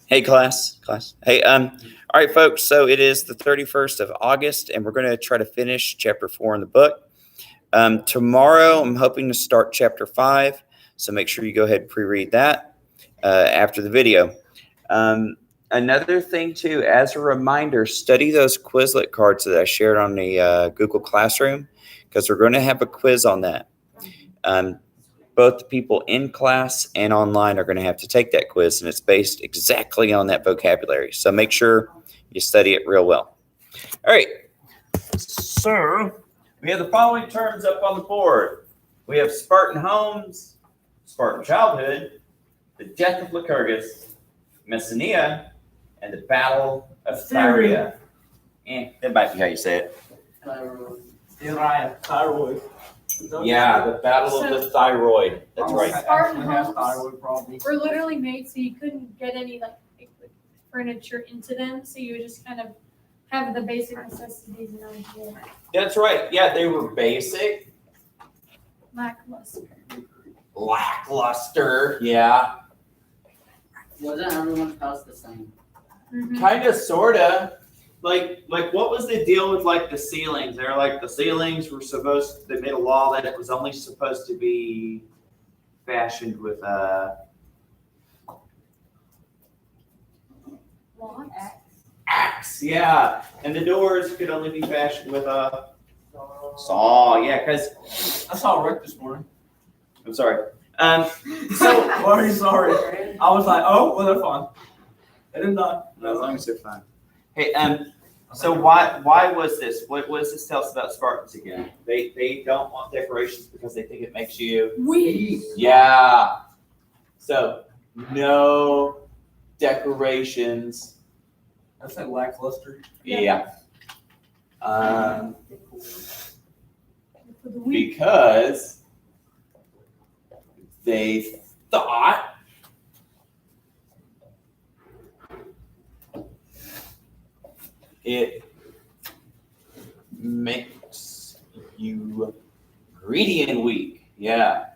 Hey, class. Hey, all right, folks. So it is the 31st of August, and we're going to try to finish chapter 4 in the book. Tomorrow, I'm hoping to start chapter 5. So make sure you go ahead and pre-read that after the video. Another thing, too, as a reminder, study those Quizlet cards that I shared on the Google Classroom, because we're going to have a quiz on that. Both the people in class and online are going to have to take that quiz, and it's based exactly on that vocabulary. So make sure you study it real well. All right. So we have the following terms up on the board. We have Spartan homes, Spartan childhood, the death of Lycurgus, Messenia, and the Battle of Thyrea. That might be how you say it. Thyroid. Yeah, the Battle of the Thyroid. That's right. Spartan homes were literally made so you couldn't get any like furniture into them, so you would just kind of have the basic necessities and everything. That's right. Yeah, they were basic. Lackluster. Yeah. Wasn't everyone's house the same? Mm-hmm. Kind of, sorta. Like what was the deal with like the ceilings? They're like the ceilings were supposed. They made a law that it was only supposed to be fashioned with axe. Yeah, and the doors could only be fashioned with a saw. Yeah, because I saw Rick this morning. I'm sorry. So very sorry. I was like, oh, well, they're fine. They didn't die. As long as they're fine. Hey, so why was this? What does this tell us about Spartans again? They don't want decorations because they think it makes you weak. Yeah. So no decorations. I said lackluster. Yeah. Because they thought it makes you greedy and weak. Yeah.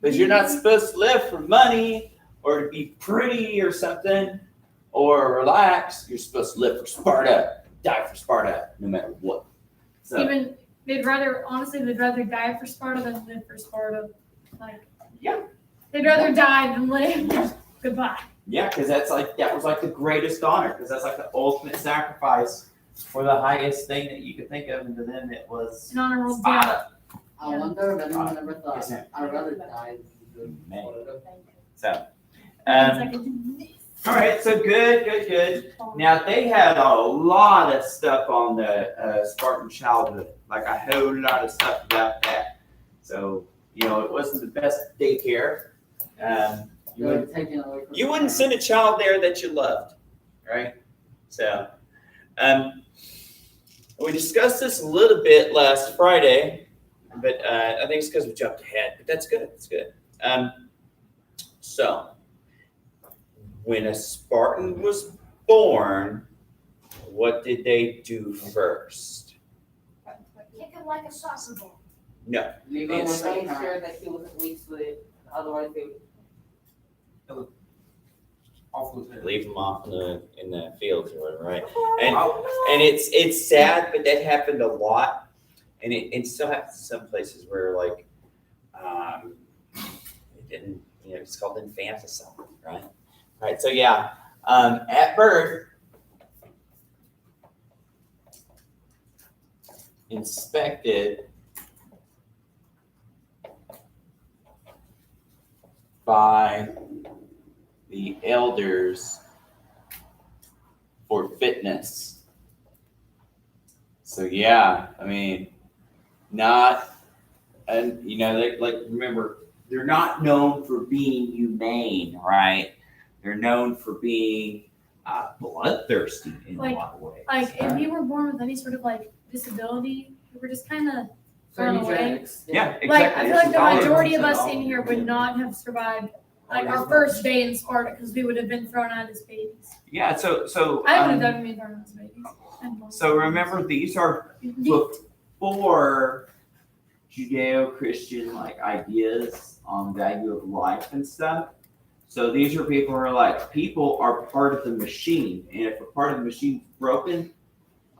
Because you're not supposed to live for money or to be pretty or something or relax. You're supposed to live for Sparta, die for Sparta, no matter what. So, Even they'd rather die for Sparta than live for Sparta. Like, yeah. They'd rather die than live. Goodbye. Yeah, because that was like the greatest honor, because that's like the ultimate sacrifice for the highest thing that you could think of, and to them it was An honorable Sparta. I wonder if anyone ever thought Yes, ma'am. I'd rather die than Man. live. So, It's all right, so good. Now they had a lot of stuff on the Spartan childhood, like a whole lot of stuff about that. So it wasn't the best daycare. You wouldn't send a child there that you loved, right? So, we discussed this a little bit last Friday, but I think it's because we jumped ahead. But that's good. It's good. So, when a Spartan was born, what did they do first? Kick him like a soccer ball. No. Leave him with make sure that he wasn't weak-footed. Otherwise, they would. Leave them off in the fields or whatever, right? And it's sad, but that happened a lot, and it still happens in some places where like it didn't, it's called infanticide, right? Right. So yeah, at birth, inspected by the elders for fitness. So yeah, I mean, not, and they, like, remember, they're not known for being humane, right? They're known for being bloodthirsty in a lot of ways. like if you were born with any sort of like disability, you were just kind of thrown away. Yeah, exactly. Like I feel like the That's majority of us in here would not have survived like our first day in Sparta because we would have been thrown out as babies. Yeah, so I would have definitely been thrown out as babies. So remember, these are before Judeo-Christian like ideas on value of life and stuff. So these are people who are like, people are part of the machine, and if a part of the machine's broken,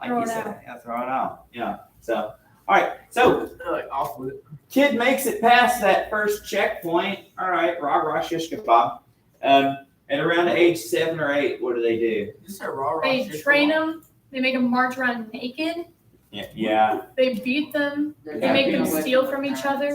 like Throw you it said, out. yeah, throw it out. Yeah. So, all right. So They're like off with it. kid makes it past that first checkpoint. All right, rah shish kebab. At around age 7 or 8, what do they do? You said rah They train them. They make them march around naked. Yeah. They beat them. They They make them steal from each other.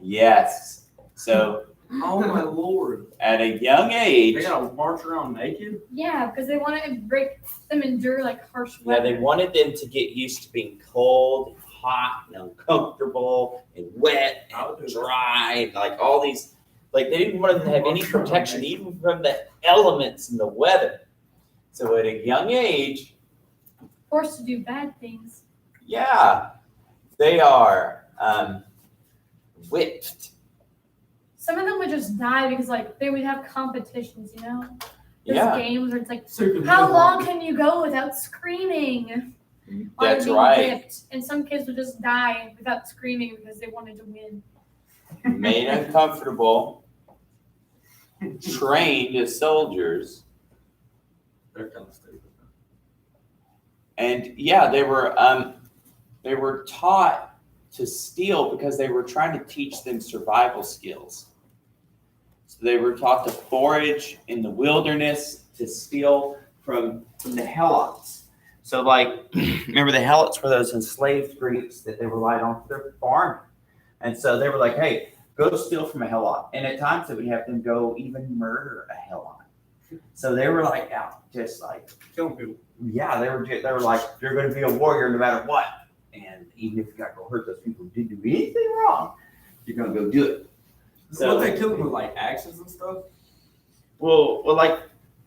Yes. So Oh my lord. at a young age, They gotta march around naked? Yeah, because they want to break them endure like harsh yeah, weather. they wanted them to get used to being cold, and hot, and uncomfortable, and wet, and dry, and like all these. Like they didn't want them to have any protection, even from the elements and the weather. So at a young age, Forced to do bad things. yeah, they are whipped. Some of them would just die because like they would have competitions, you know? Those Yeah, games where it's like, Super how long can you go without screaming? While that's being right. whipped? And some kids would just die without screaming because they wanted to win. Made uncomfortable, trained as soldiers, They're kind of stupid. and yeah, they were taught to steal because they were trying to teach them survival skills. So they were taught to forage in the wilderness, to steal from the helots. So like, remember the helots were those enslaved Greeks that they relied on for their farm. And so they were like, hey, go steal from a helot. And at times they would have them go even murder a helot. So they were like out just like, Killing people. yeah, they were like, you're going to be a warrior no matter what. And even if you got to go hurt those people who didn't do anything wrong, you're going to go do it. So what they kill them with like axes and stuff? Well, like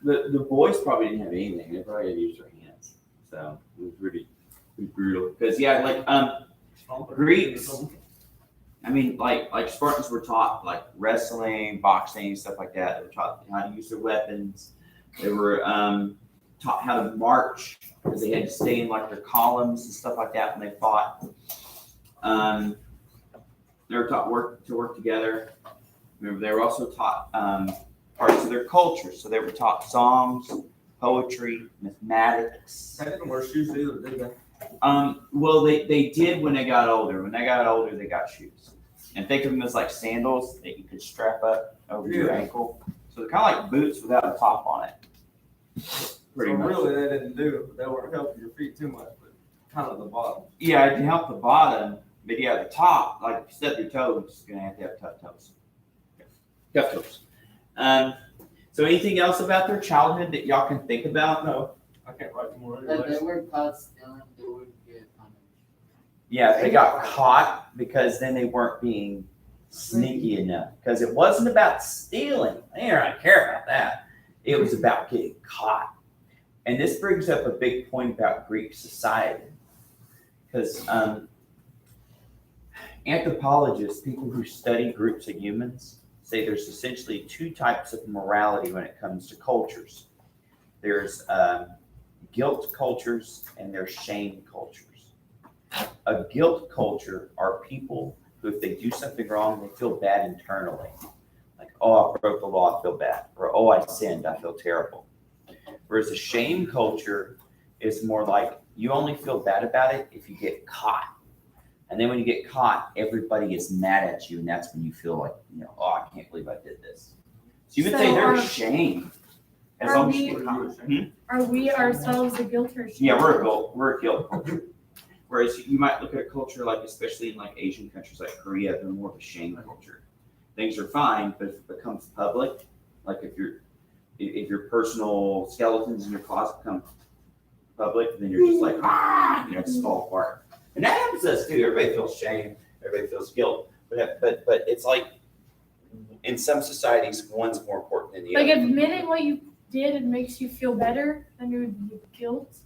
the boys probably didn't have anything. They probably had to use their hands. So it was really brutal. Because yeah, like Greeks, I mean, like Spartans were taught like wrestling, boxing, stuff like that. They were taught how to use their weapons. They were taught how to march because they had to stay in like their columns and stuff like that when they fought. They were taught to work together. Remember, they were also taught parts of their culture. So they were taught songs, poetry, mathematics. They didn't wear shoes either, did they? Well, they did when they got older. When they got older, they got shoes. And think of them as like sandals that you could strap up over your Yeah. ankle. So they're kind of like boots without a top on it. Pretty So much. really they didn't do it, but they weren't helping your feet too much, but kind of the bottom. Yeah, to help the bottom, but yeah, the top, like if you stub your toes, you're gonna have tough toes. Tough toes. So anything else about their childhood that y'all can think about? No, I can't write more If they anyways. were caught stealing, they would get punished. Yeah, they got caught because then they weren't being sneaky enough. Because it wasn't about stealing. They didn't really care about that. It was about getting caught. And this brings up a big point about Greek society. Because anthropologists, people who study groups of humans, say there's essentially two types of morality when it comes to cultures. There's guilt cultures and there's shame cultures. A guilt culture are people who, if they do something wrong, they feel bad internally. Like, oh, I broke the law, I feel bad. Or, oh, I sinned, I feel terrible. Whereas a shame culture is more like you only feel bad about it if you get caught. And then when you get caught, everybody is mad at you, and that's when you feel like, oh, I can't believe I did this. So you would say they're ashamed. As Are long as we- you get caught. Are we ourselves a guilt or shame? Yeah, we're a guilt culture. Whereas you might look at a culture like, especially in like Asian countries like Korea, they're more of a shame culture. Things are fine, but if it becomes public, like if your personal skeletons in your closet become public, then you're just like, just fall apart. And that happens to us too. Everybody feels shame, everybody feels guilt, but it's like in some societies, one's more important than the Like other. admitting what you did, it makes you feel better, then it would be guilt.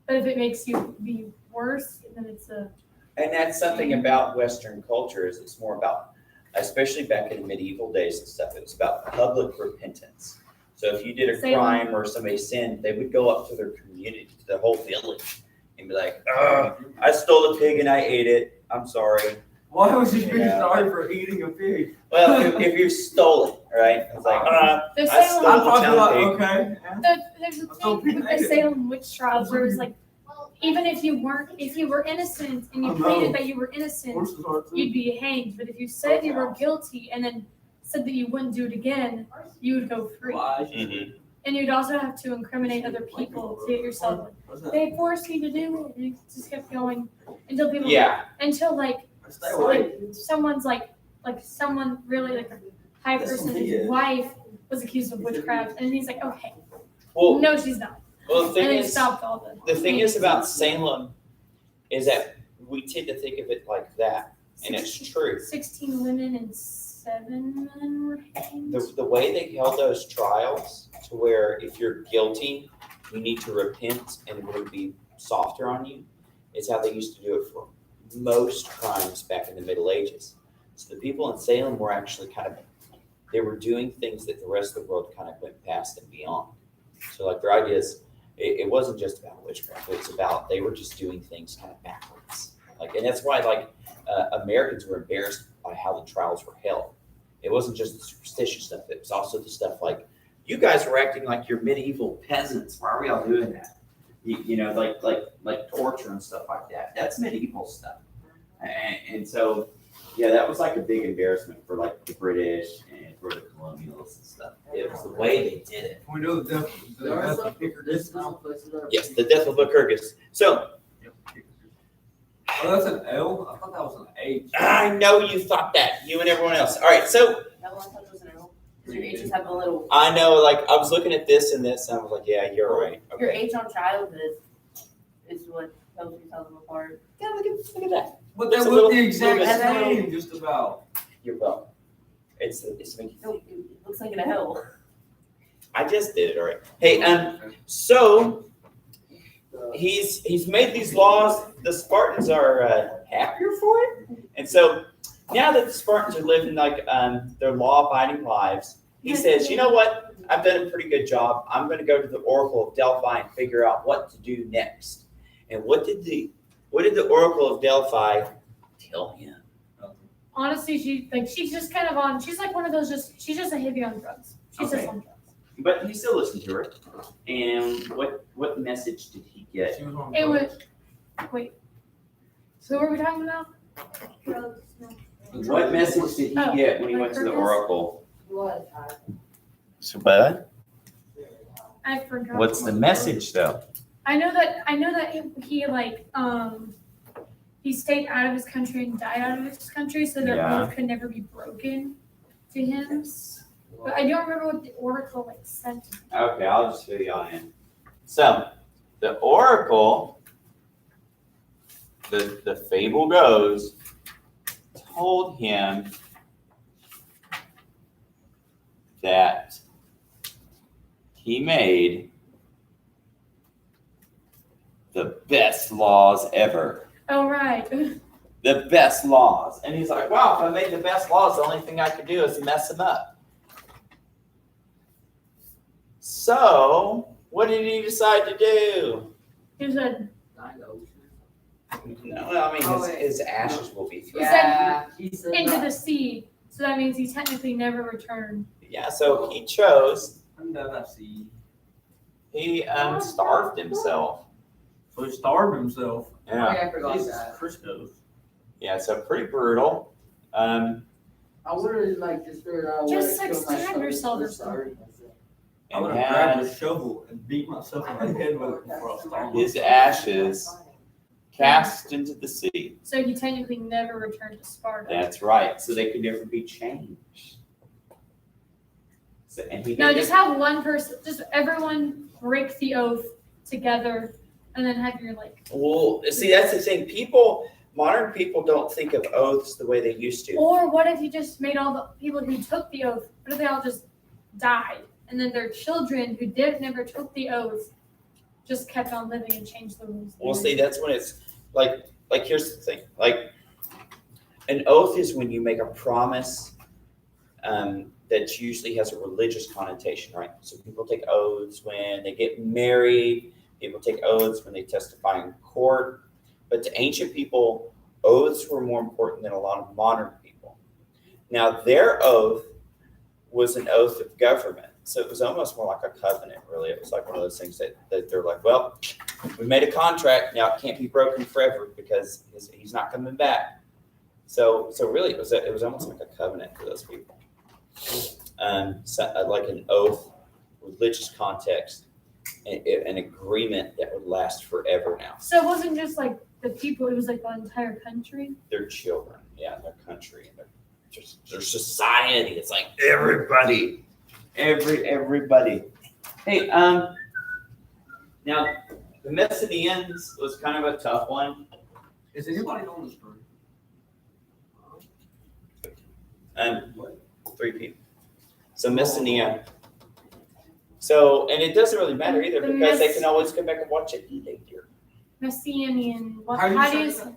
But if it makes you be worse, then it's a And that's something about Western culture is it's more about, especially back in the medieval days and stuff, it was about public repentance. So if you did a Same. crime or somebody sinned, they would go up to their community, to the whole village, and be like, "Oh, I stole a pig and I ate it. I'm sorry. Why was he being Yeah. sorry for eating a pig? Well, if you're stolen, right? It's like, The I Salem, stole- I'm talking town about, pig. okay. there's a still thing with the being Salem witch trials where it's like, Well, even if you were innocent and you I know. pleaded that you were innocent, Horses are too. you'd be hanged. But if you said you were guilty and then said that you wouldn't do it again, you would go free. Why? Mhm. And you'd also have to incriminate other people to get yourself. What's that? They forced me to do it, and it just kept going until people. Yeah. Until like Stay away. someone's like someone really like a high That's person, what he his is. wife was accused of witchcraft, and he's like, okay, Well, no, she's not. well, the And thing they is, stopped all the thing is about Salem is that we tend to think of it like that, and it's true. 16 women and 7 men were hanged. The way they held those trials to where if you're guilty, you need to repent and it would be softer on you, is how they used to do it for most crimes back in the Middle Ages. So the people in Salem were actually they were doing things that the rest of the world kind of went past and beyond. So like their idea is, it wasn't just about witchcraft, it's about, they were just doing things kind of backwards. Like, and that's why Americans were embarrassed by how the trials were held. It wasn't just the superstitious stuff, it was also the stuff like, you guys were acting like you're medieval peasants, why are we all doing that? You know, like torture and stuff like that, that's medieval stuff. And so, yeah, that was like a big embarrassment for like the British and for the colonials and stuff. It was the way they did it. We know the death of Lycurgus now. Yes, the death of Lycurgus. So, Oh, that's an L? I thought that was an H. I know you thought that, you and everyone else. All right, so That one touch was an L. Your H's have a little, I know, like, I was looking at this and this, and I was like, yeah, you're right. your Okay. H on childhood is what helps you tell them apart. Yeah, look at that. But It's that a was little- the exact little bit- same, just about. You're welcome. It's making. No, it looks like an L. I just did it, all right. Hey, so he's made these laws. The Spartans are happier for it, and so now that the Spartans are living like their law-abiding lives, he says, you know what? I've done a pretty good job. I'm going to go to the Oracle of Delphi and figure out what to do next. And what did the Oracle of Delphi tell him? Honestly, she's just kind of on. She's like one of those. She's just a hippie on drugs. She's Okay. just on drugs. But he still listened to her. And what message did he get? She was on It drugs. was. Wait. So what are we talking about? Drugs. No. What message did he Oh, get when he like went to the purpose? Oracle? What? So, bud, I forgot. what's the message though? I know that he like he stayed out of his country and died out of his country, so their Yeah. oath could never be broken to him. But I don't remember what the oracle like said. to him. Okay, I'll just fill you on in. So, the Oracle, the fable goes, told him that he made the best laws ever. Oh right. The best laws. And he's like, wow, if I made the best laws, the only thing I could do is mess them up. So, what did he decide to do? He said, No, I mean, Oh, his, wait. his ashes will be thrown. Yeah. He said into that. the sea. So that means he technically never returned. Yeah, so he chose, See. he starved himself. So he starved himself. Yeah, I forgot Jesus that. Christos. yeah, so pretty brutal. I would have like just figured out. Just where to like kill stab myself yourself or first, sorry. I And would have grabbed had a shovel and beat myself in the head with it before I starved. his ashes cast into the sea. So he technically never returned to Sparta. That's right, so they could never be changed. So, and he No, did just have one person, just everyone break the oath together, and then have your like. Well, see, that's the thing. Modern people don't think of oaths the way they used to. Or what if you just made all the people who took the oath? What if they all just died, and then their children who never took the oath just kept on living and changed the rules? Well, see, that's when it's like here's the thing. Like, an oath is when you make a promise that usually has a religious connotation, right? So people take oaths when they get married. People take oaths when they testify in court. But to ancient people, oaths were more important than a lot of modern people. Now, their oath was an oath of government. So it was almost more like a covenant, really. It was like one of those things that they're like, well, we made a contract. Now it can't be broken forever because he's not coming back. So really, it was almost like a covenant for those people. Like an oath, religious context, an agreement that would last forever now. So it wasn't just like the people, it was like the entire country. Their children, yeah, their country, and their society. It's like everybody. Everybody. Hey, now the Messenians was kind of a tough one. Is anybody on the story? 3 people. So Messenia. So, and it doesn't really matter either The because they can always come back and watch it later. Messenian. What? How do you How do you say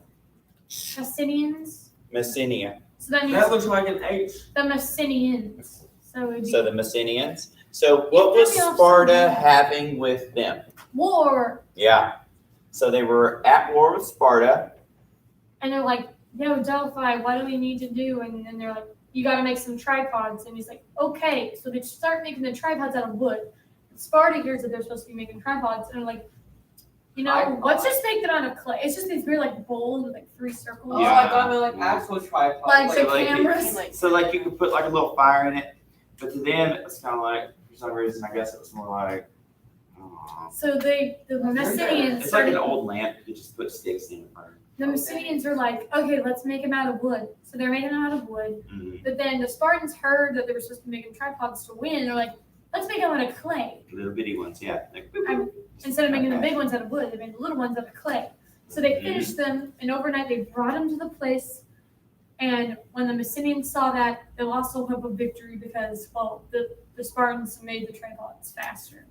say? Messenians. Messenia. So that means That looks like an H. the Messenians. So it'd be So the Messenians. So what was Sparta having with them? war. Yeah. So they were at war with Sparta. And they're like, yo, Delphi, what do we need to do? And then they're like, you got to make some tripods. And he's like, okay. So they start making the tripods out of wood. Sparta hears that they're supposed to be making tripods. And they're like, you know, let's just make it out of clay. It's just these weird like bowls with like 3 circles. Oh, Yeah. I thought they like actual tripod. Like the like- cameras. So like you could put like a little fire in it, but to them it was kind of like, for some reason, I guess it was more like, So the Messenians it's like an started, old lamp. You just put sticks in it. the Messenians were like, okay, let's make them out of wood. So they're making them out of wood. Mm-hmm. But then the Spartans heard that they were supposed to be making tripods to win. And they're like, let's make them out of clay. Little bitty ones, yeah. Like, Instead of making the big ones out of wood, they made the little ones out of clay. So they finished them, and overnight they brought them to the place. And when the Messenians saw that, they lost all hope of victory because, well, the Spartans made the tripods faster.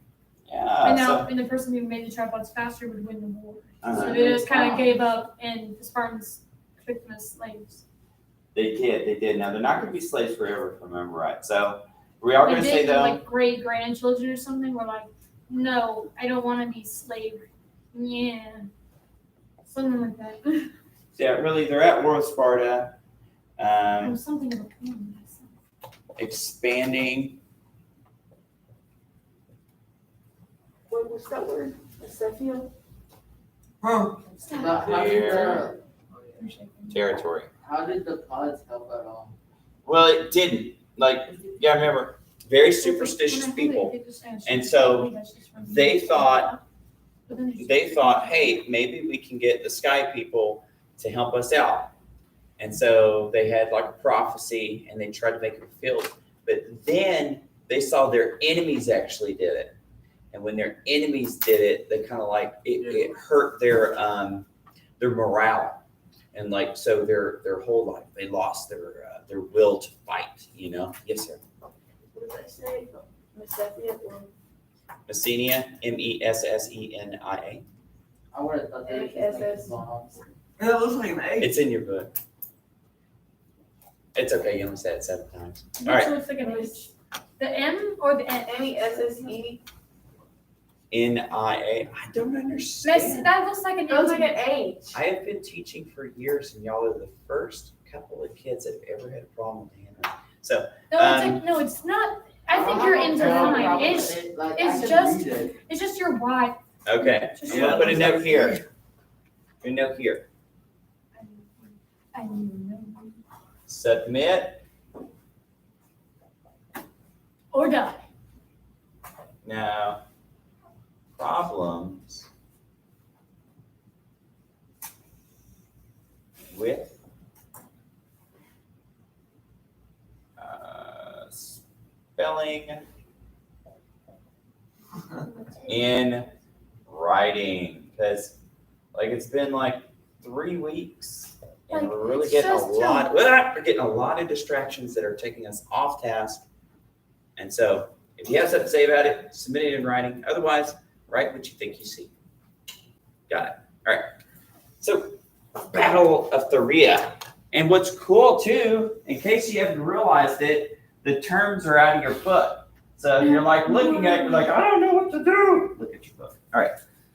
yeah. And now, So, and the person who made the tripods faster would win the war. Uh-huh. So they just kind of gave up, and the Spartans took them as slaves. they did. Now they're not going to be slaves forever, if I remember right. So we are going And to say then, though. like great grandchildren or something were like, no, I don't want to be slave. Yeah, something like that. Yeah, really, they're at war with Sparta, There was something about expanding. Wait, what's that word? Acephia? Huh. But how did the, Territory. how did the pods help at all? Well, it didn't. Like, yeah, remember, very superstitious people. And so they thought, hey, maybe we can get the sky people to help us out. And so they had like a prophecy and they tried to make it fulfilled. But then they saw their enemies actually did it. And when their enemies did it, they kind of like, it hurt their morale. And like, so their whole life, they lost their will to fight, you know? Yes, sir. What did I say? Acephia or Messenia, Messenia. I would have thought they were just like bombs. That looks like an H. It's in your book. It's okay, you only said it 7 times. It All right. looks like an H. The M or the N? MESSE? NIA. I don't Messi, understand. that looks like an It looks like N. an H. I have been teaching for years, and y'all are the first couple of kids that have ever had a problem with handwriting. So, No, it's like, no, it's not. I think you're in design. It's Like, it's I can just- read it. it's just your Y. okay, Just I'm gonna put a note here. A note here. I know. Submit. Or die. Now, problems with spelling in writing, because like it's been like 3 weeks and Like, we're really it's getting just we're getting a lot of distractions that are taking us off task. And so if you have something to say about it, submit it in writing. Otherwise, write what you think you see. Got it. All right. So Battle of Thuria. And what's cool too, in case you haven't realized it, the terms are out of your book. So if you're like looking at it, you're like, I don't know what to do. Look at your book. All right.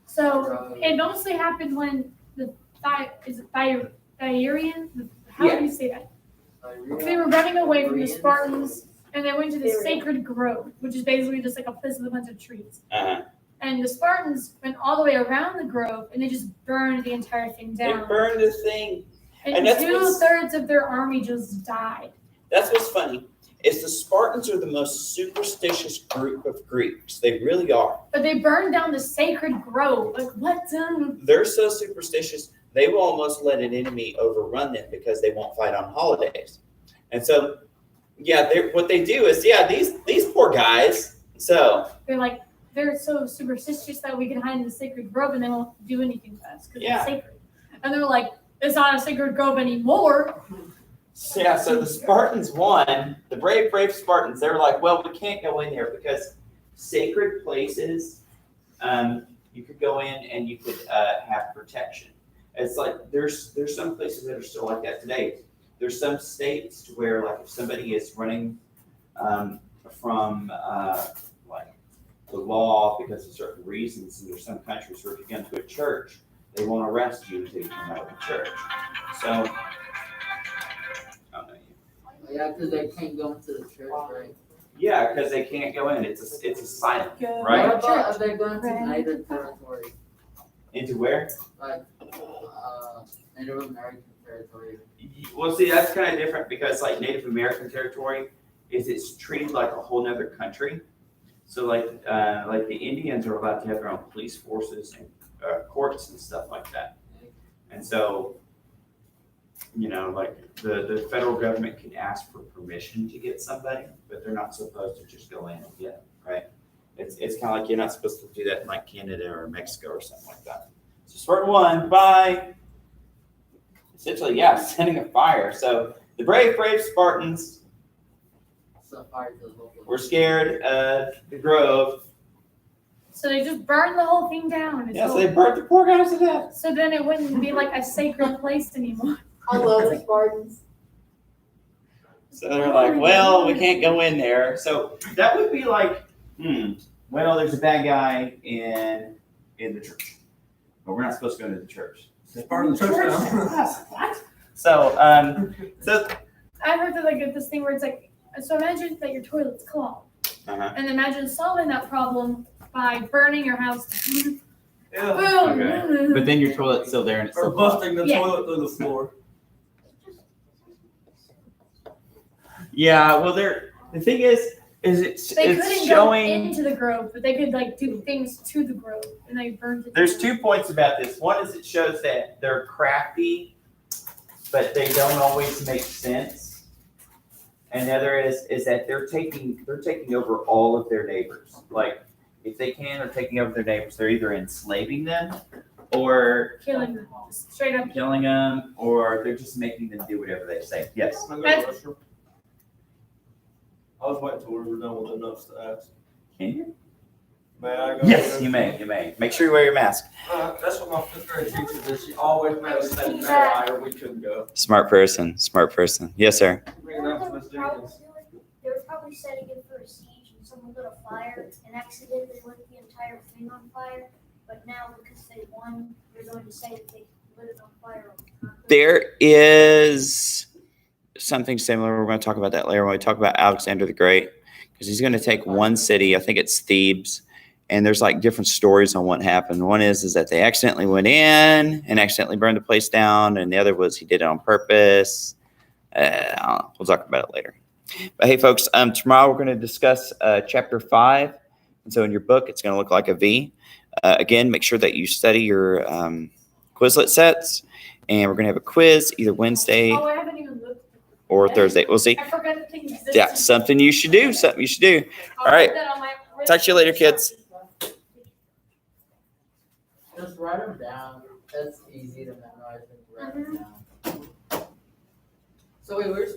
So it mostly happened when the Diarian? How do you say that? They were running away from the Spartans, and they went to the sacred grove, which is basically just like a place with a bunch of trees. Uh-huh. And the Spartans went all the way around the grove, and they just burned the entire thing They down. burned the thing. And and that's what's- 2/3 of their army just died. That's what's funny, is the Spartans are the most superstitious group of Greeks. They really are. But they burned down the sacred grove. Like, what? They're so superstitious, they will almost let an enemy overrun them because they won't fight on holidays. And so, yeah, what they do is, these poor guys, so. They're like, they're so superstitious that we can hide in the sacred grove and they won't do anything to us because Yeah. it's sacred. And they're like, it's not a sacred grove anymore. Yeah, so the Spartans won. The brave Spartans, they were like, well, we can't go in there because sacred places, you could go in and you could have protection. It's like there's some places that are still like that today. There's some states to where, like, if somebody is running from like the law because of certain reasons, and there's some countries where if you go into a church, they won't arrest you until you come out of the church. So. Yeah, because they can't go into the church, right? Yeah, because they can't go in. It's a silent, Go right? What about if they go into Right. Native territory, Into where? like Native American territory? Well, see, that's kind of different because like Native American territory it's treated like a whole nother country. So like the Indians are allowed to have their own police forces and courts and stuff like that. And so, like the federal government can ask for permission to get somebody, but they're not supposed to just go in and get them, right? It's kind of like you're not supposed to do that in like Canada or Mexico or something like that. So Spartan 1, bye. Essentially, setting a fire. So the brave Spartans So fire to the local. were scared of the grove. So they just burned the whole thing down. Yeah, so they burnt the poor guys to death. So then it wouldn't be like a sacred place anymore. I love the Spartans. So they're like, well, we can't go in there. So that would be like, well, there's a bad guy in the church, but we're not supposed to go into the church. It's part of the church now. What? So, I heard that like this thing where it's like, so imagine that your toilet's clogged, uh-huh. and imagine solving that problem by burning your house. Yeah. Boom. But then your toilet's still there and it's Or still clogged. busting the Yeah. toilet through the floor. Yeah, well, the thing is it's They it's couldn't showing. go into the grove, but they could like do things to the grove, and they burned it. There's down. 2 points about this. One is it shows that they're crafty, but they don't always make sense. And the other is that they're taking over all of their neighbors. Like if they can, they're taking over their neighbors. They're either enslaving them, or killing them, just straight up. killing them, or they're just making them do whatever they say. Yes. Can I go to the restroom? I was waiting till we were done with the notes to ask. Can you? May I go? Yes, you may. You may. Make sure you wear your mask. That's what my fifth grade teacher did. She always made us say may or we couldn't go. Smart person. Smart person. Yes, sir. Bring it up to Miss Jenkins. They were probably setting it for a siege and someone lit a fire and accidentally lit the entire thing on fire. But now because they won, they're going to say that they lit it on fire. There is something similar. We're going to talk about that later when we talk about Alexander the Great, because he's going to take one city. I think it's Thebes, and there's like different stories on what happened. One is that they accidentally went in and accidentally burned the place down, and the other was he did it on purpose. I don't know. We'll talk about it later. But hey, folks, tomorrow we're going to discuss chapter 5, and so in your book it's going to look like a V. Again, make sure that you study your Quizlet sets, and we're going to have a quiz either Wednesday Oh, I haven't even looked. or Thursday. We'll see. I forgot the thing existed. Yeah, something you should do. Something you should do. I'll All right. put that on my wrist. Talk to you later, kids. Just write them down. That's easy to memorize and write them down. So wait, where's